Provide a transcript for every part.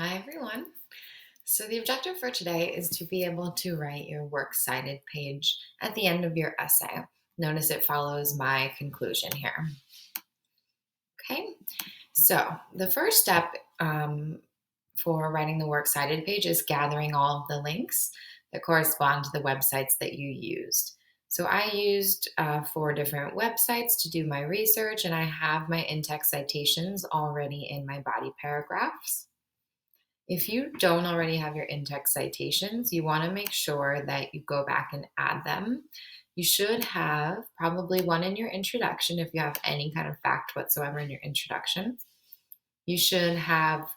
Hi, everyone. So, the objective for today is to be able to write your works cited page at the end of your essay. Notice it follows my conclusion here. Okay, so the first step for writing the works cited page is gathering all of the links that correspond to the websites that you used. So, I used 4 different websites to do my research, and I have my in-text citations already in my body paragraphs. If you don't already have your in-text citations, you want to make sure that you go back and add them. You should have probably one in your introduction if you have any kind of fact whatsoever in your introduction. You should have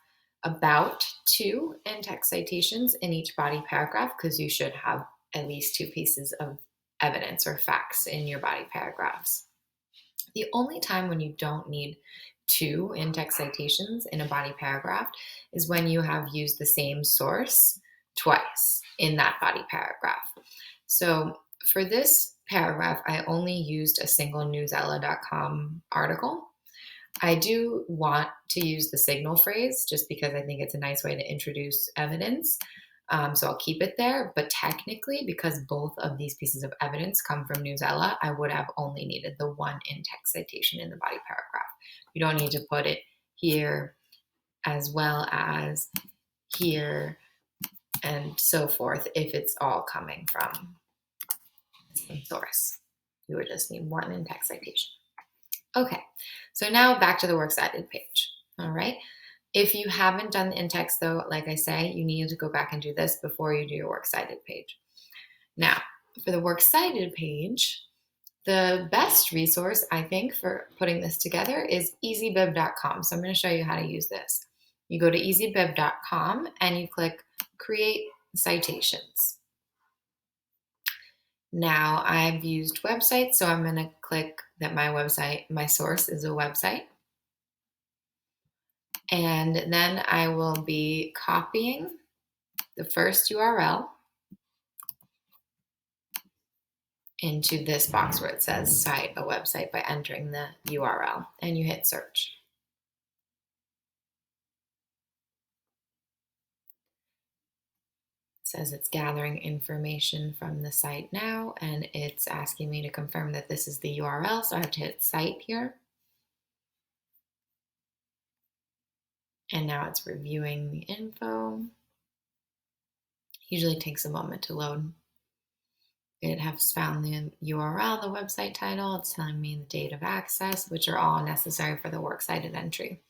about 2 in-text citations in each body paragraph because you should have at least 2 pieces of evidence or facts in your body paragraphs. The only time when you don't need 2 in-text citations in a body paragraph is when you have used the same source twice in that body paragraph. So for this paragraph, I only used a single newsella.com article. I do want to use the signal phrase just because I think it's a nice way to introduce evidence. So I'll keep it there. But technically, because both of these pieces of evidence come from Newsella, I would have only needed the one in-text citation in the body paragraph. You don't need to put it here as well as here and so forth if it's all coming from the same source. You would just need one in-text citation. Okay, so now back to the works cited page. All right. If you haven't done the in-text, though, like I say, you need to go back and do this before you do your works cited page. Now, for the works cited page, the best resource, I think, for putting this together is easybib.com. So I'm going to show you how to use this. You go to easybib.com and you click Create Citations. Now, I've used websites, so I'm going to click that my source is a website. And then I will be copying the first URL into this box where it says cite a website by entering the URL, and you hit search. It says it's gathering information from the site now, and it's asking me to confirm that this is the URL, so I have to hit cite here. And now it's reviewing the info. Usually takes a moment to load. It has found the URL, the website title. It's telling me the date of access, which are all necessary for the works cited entry.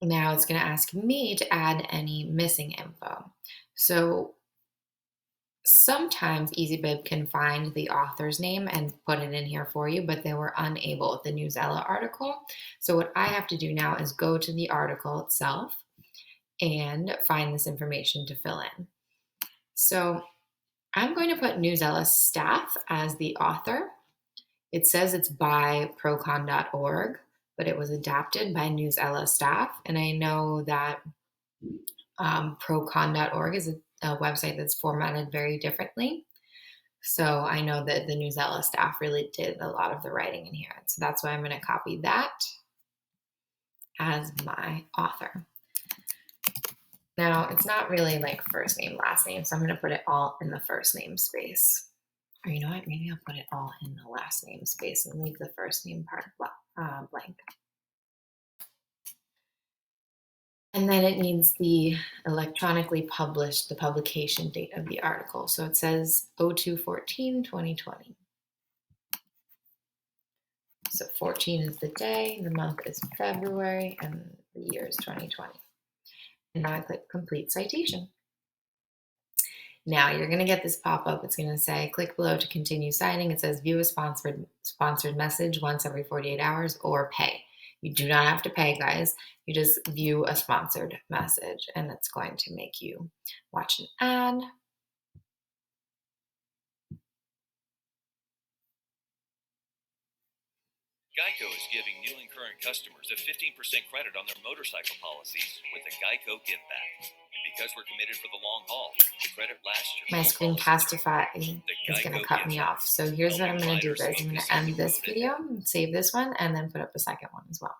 Now it's going to ask me to add any missing info. So sometimes EasyBib can find the author's name and put it in here for you, but they were unable with the Newsella article. So what I have to do now is go to the article itself and find this information to fill in. So I'm going to put Newsella staff as the author. It says it's by procon.org, but it was adapted by Newsella staff. And I know that procon.org is a website that's formatted very differently. So I know that the Newsella staff really did a lot of the writing in here. So that's why I'm going to copy that as my author. Now, it's not really like first name, last name, so I'm going to put it all in the first name space. Or you know what? Maybe I'll put it all in the last name space and leave the first name part blank. And then it needs the electronically published, the publication date of the article. So it says 02/14/2020. So 14 is the day, the month is February, and the year is 2020. And now I click Complete Citation. Now you're going to get this pop-up. It's going to say, click below to continue citing. It says, view a sponsored message once every 48 hours or pay. You do not have to pay, guys. You just view a sponsored message, and it's going to make you watch an ad. Geico is giving new and current customers a 15% credit on their motorcycle policies with a Geico Give Back. And because we're committed for the long haul, the credit lasts your My whole Screencastify policy. is going to cut me off. So here's what I'm going to do, guys. I'm going to end this video, save this one, and then put up a second one as well.